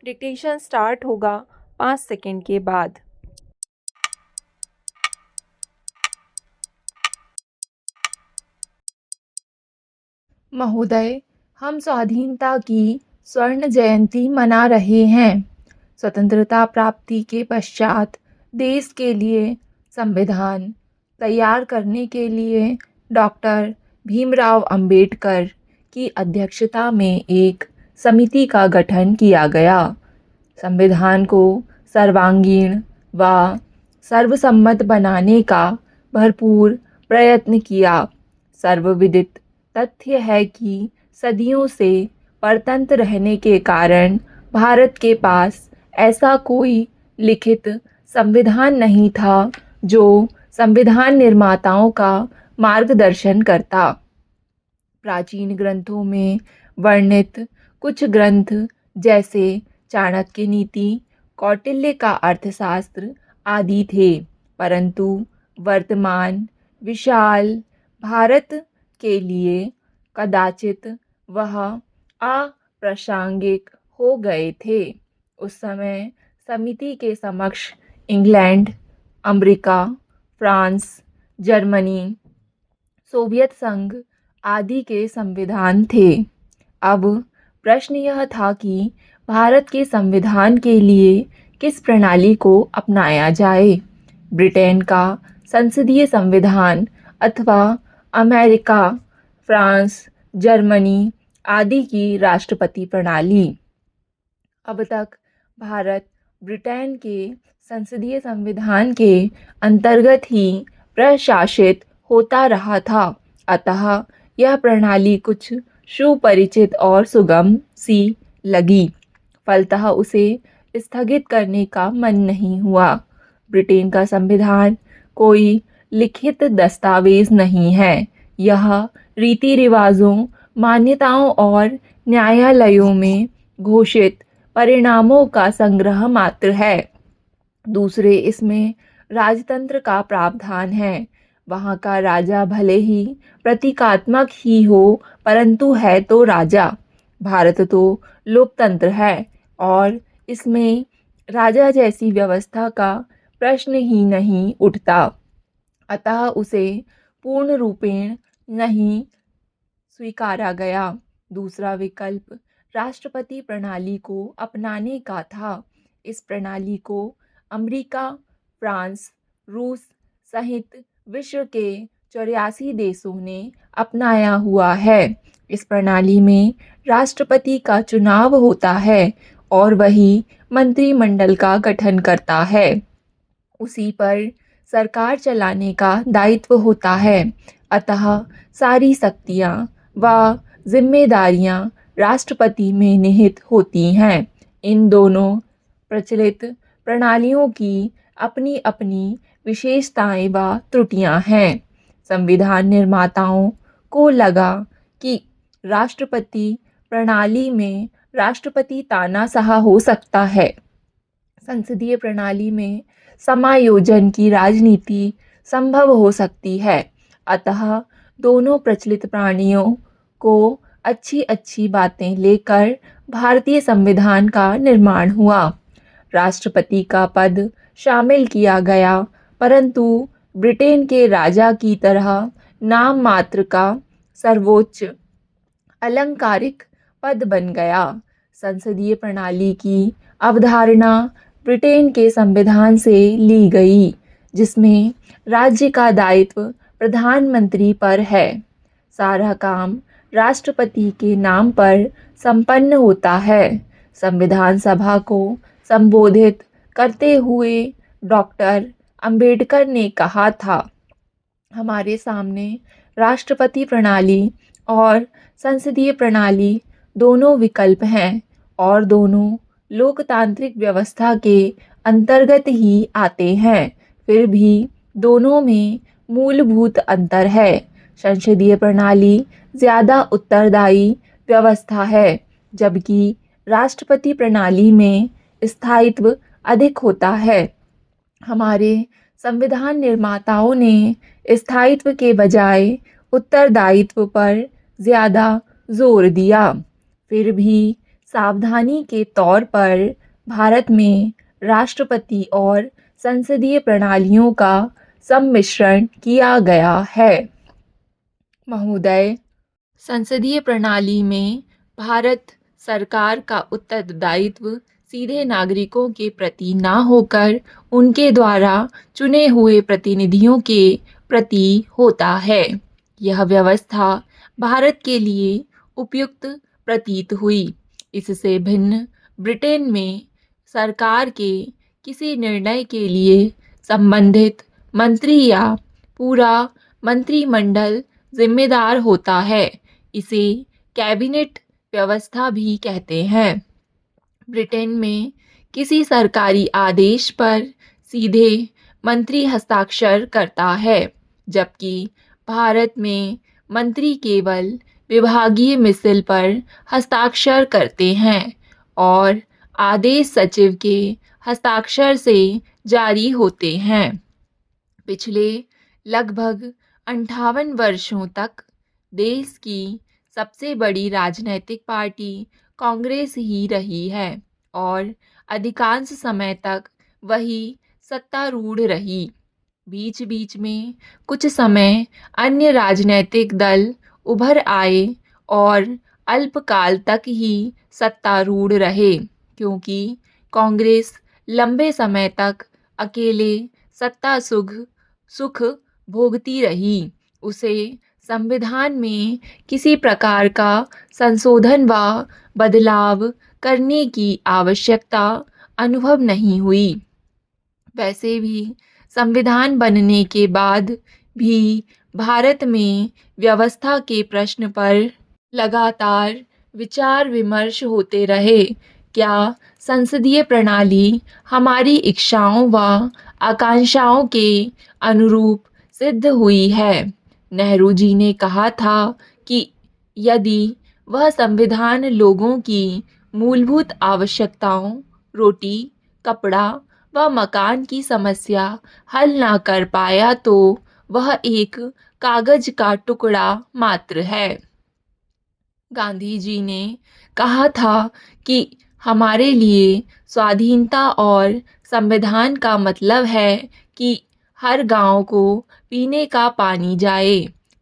Dictation start होगा 5 second के बाद। महोदय, हम स्वाधीनता की स्वर्ण जयंती मना रहे हैं। स्वतंत्रता प्राप्ति के पश्चात देश के लिए संविधान तैयार करने के लिए डॉक्टर भीमराव अंबेडकर की अध्यक्षता में एक समिति का गठन किया गया। संविधान को सर्वांगीण व सर्वसम्मत बनाने का भरपूर प्रयत्न किया। सर्वविदित तथ्य है कि सदियों से परतंत्र रहने के कारण भारत के पास ऐसा कोई लिखित संविधान नहीं था जो संविधान निर्माताओं का मार्गदर्शन करता। प्राचीन ग्रंथों में वर्णित कुछ ग्रंथ जैसे चाणक्य नीति, कौटिल्य का अर्थशास्त्र आदि थे, परंतु वर्तमान विशाल भारत के लिए कदाचित वह अप्रासंगिक हो गए थे। उस समय समिति के समक्ष England, America, France, Germany, Soviet संघ आदि के संविधान थे। अब प्रश्न यह था कि भारत के संविधान के लिए किस प्रणाली को अपनाया जाए। ब्रिटेन का संसदीय संविधान अथवा अमेरिका, फ्रांस, जर्मनी आदि की राष्ट्रपति प्रणाली। अब तक भारत ब्रिटेन के संसदीय संविधान के अंतर्गत ही प्रशासित होता रहा था, अतः यह प्रणाली कुछ सुपरिचित और सुगम सी लगी। फलतः उसे स्थगित करने का मन नहीं हुआ। ब्रिटेन का संविधान कोई लिखित दस्तावेज नहीं है, यह रीति रिवाजों, मान्यताओं और न्यायालयों में घोषित परिणामों का संग्रह मात्र है। दूसरे, इसमें राजतंत्र का प्रावधान है। वहाँ का राजा भले ही प्रतीकात्मक ही हो, परंतु है तो राजा। भारत तो लोकतंत्र है और इसमें राजा जैसी व्यवस्था का प्रश्न ही नहीं उठता, अतः उसे पूर्ण रूपेण नहीं स्वीकारा गया। दूसरा विकल्प राष्ट्रपति प्रणाली को अपनाने का था। इस प्रणाली को अमेरिका, फ्रांस, रूस सहित विश्व के 84 देशों ने अपनाया हुआ है। इस प्रणाली में राष्ट्रपति का चुनाव होता है और वही मंत्रिमंडल का गठन करता है। उसी पर सरकार चलाने का दायित्व होता है, अतः सारी शक्तियाँ व जिम्मेदारियाँ राष्ट्रपति में निहित होती हैं। इन दोनों प्रचलित प्रणालियों की अपनी अपनी विशेषताएं व त्रुटियां हैं। संविधान निर्माताओं को लगा कि राष्ट्रपति प्रणाली में राष्ट्रपति तानाशाह हो सकता है। संसदीय प्रणाली में समायोजन की राजनीति संभव हो सकती है, अतः दोनों प्रचलित प्रणालियों को अच्छी अच्छी बातें लेकर भारतीय संविधान का निर्माण हुआ। राष्ट्रपति का पद शामिल किया गया, परंतु ब्रिटेन के राजा की तरह नाम मात्र का सर्वोच्च अलंकारिक पद बन गया। संसदीय प्रणाली की अवधारणा ब्रिटेन के संविधान से ली गई, जिसमें राज्य का दायित्व प्रधानमंत्री पर है। सारा काम राष्ट्रपति के नाम पर संपन्न होता है। संविधान सभा को संबोधित करते हुए डॉक्टर अंबेडकर ने कहा था, हमारे सामने राष्ट्रपति प्रणाली और संसदीय प्रणाली दोनों विकल्प हैं और दोनों लोकतांत्रिक व्यवस्था के अंतर्गत ही आते हैं। फिर भी दोनों में मूलभूत अंतर है। संसदीय प्रणाली ज़्यादा उत्तरदायी व्यवस्था है, जबकि राष्ट्रपति प्रणाली में स्थायित्व अधिक होता है। हमारे संविधान निर्माताओं ने स्थायित्व के बजाय उत्तरदायित्व पर ज़्यादा जोर दिया। फिर भी सावधानी के तौर पर भारत में राष्ट्रपति और संसदीय प्रणालियों का सम्मिश्रण किया गया है। महोदय, संसदीय प्रणाली में भारत सरकार का उत्तरदायित्व सीधे नागरिकों के प्रति न होकर उनके द्वारा चुने हुए प्रतिनिधियों के प्रति होता है। यह व्यवस्था भारत के लिए उपयुक्त प्रतीत हुई। इससे भिन्न ब्रिटेन में सरकार के किसी निर्णय के लिए संबंधित मंत्री या पूरा मंत्रिमंडल जिम्मेदार होता है। इसे कैबिनेट व्यवस्था भी कहते हैं। ब्रिटेन में किसी सरकारी आदेश पर सीधे मंत्री हस्ताक्षर करता है, जबकि भारत में मंत्री केवल विभागीय मिसल पर हस्ताक्षर करते हैं और आदेश सचिव के हस्ताक्षर से जारी होते हैं। पिछले लगभग 58 वर्षों तक देश की सबसे बड़ी राजनीतिक पार्टी कांग्रेस ही रही है और अधिकांश समय तक वही सत्तारूढ़ रही। बीच बीच में कुछ समय अन्य राजनीतिक दल उभर आए और अल्पकाल तक ही सत्तारूढ़ रहे, क्योंकि कांग्रेस लंबे समय तक अकेले सत्ता सुख भोगती रही। उसे संविधान में किसी प्रकार का संशोधन व बदलाव करने की आवश्यकता अनुभव नहीं हुई। वैसे भी संविधान बनने के बाद भी भारत में व्यवस्था के प्रश्न पर लगातार विचार विमर्श होते रहे। क्या संसदीय प्रणाली हमारी इच्छाओं व आकांक्षाओं के अनुरूप सिद्ध हुई है? नेहरू जी ने कहा था कि यदि वह संविधान लोगों की मूलभूत आवश्यकताओं, रोटी, कपड़ा व मकान की समस्या हल ना कर पाया तो वह एक कागज का टुकड़ा मात्र है। गांधी जी ने कहा था कि हमारे लिए स्वाधीनता और संविधान का मतलब है कि हर गांव को पीने का पानी जाए,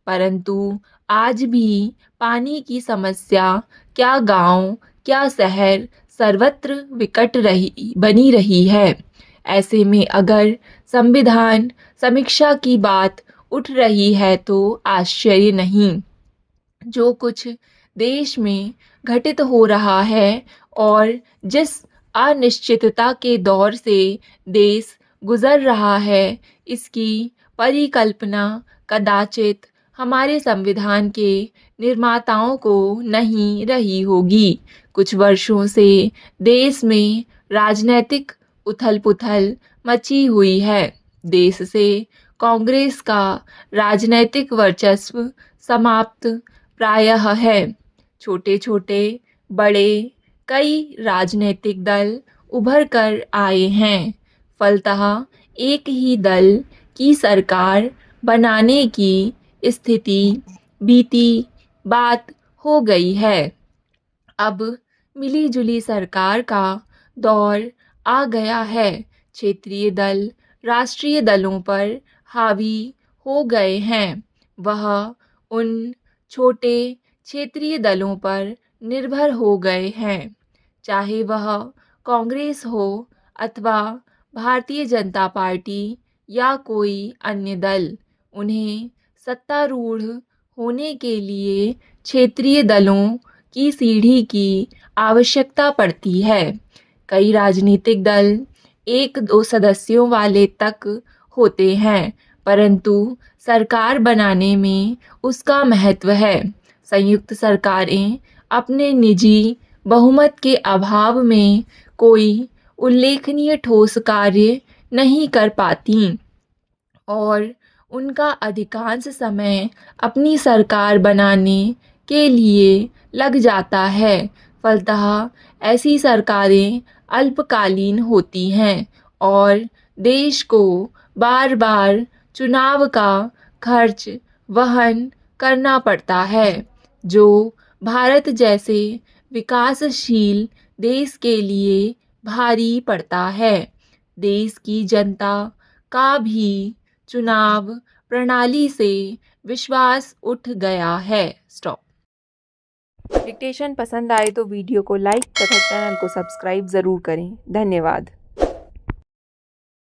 परंतु आज भी पानी की समस्या क्या गांव क्या शहर सर्वत्र विकट बनी रही है। ऐसे में अगर संविधान समीक्षा की बात उठ रही है तो आश्चर्य नहीं। जो कुछ देश में घटित हो रहा है और जिस अनिश्चितता के दौर से देश गुजर रहा है, इसकी परिकल्पना कदाचित हमारे संविधान के निर्माताओं को नहीं रही होगी। कुछ वर्षों से देश में राजनीतिक उथल-पुथल मची हुई है। देश से कांग्रेस का राजनीतिक वर्चस्व समाप्त प्रायः है। छोटे छोटे बड़े कई राजनीतिक दल उभर कर आए हैं। फलतः एक ही दल की सरकार बनाने की स्थिति बीती बात हो गई है। अब मिली-जुली सरकार का दौर आ गया है। क्षेत्रीय दल राष्ट्रीय दलों पर हावी हो गए हैं। वह उन छोटे क्षेत्रीय दलों पर निर्भर हो गए हैं, चाहे वह कांग्रेस हो अथवा भारतीय जनता पार्टी या कोई अन्य दल। उन्हें सत्तारूढ़ होने के लिए क्षेत्रीय दलों की सीढ़ी की आवश्यकता पड़ती है। कई राजनीतिक दल 1-2 सदस्यों वाले तक होते हैं, परंतु सरकार बनाने में उसका महत्व है। संयुक्त सरकारें अपने निजी बहुमत के अभाव में कोई उल्लेखनीय ठोस कार्य नहीं कर पातीं और उनका अधिकांश समय अपनी सरकार बनाने के लिए लग जाता है। फलतः ऐसी सरकारें अल्पकालीन होती हैं और देश को बार बार चुनाव का खर्च वहन करना पड़ता है, जो भारत जैसे विकासशील देश के लिए भारी पड़ता है। देश की जनता का भी चुनाव प्रणाली से विश्वास उठ गया है। स्टॉप। डिक्टेशन पसंद आए तो वीडियो को लाइक तथा चैनल को सब्सक्राइब ज़रूर करें। धन्यवाद।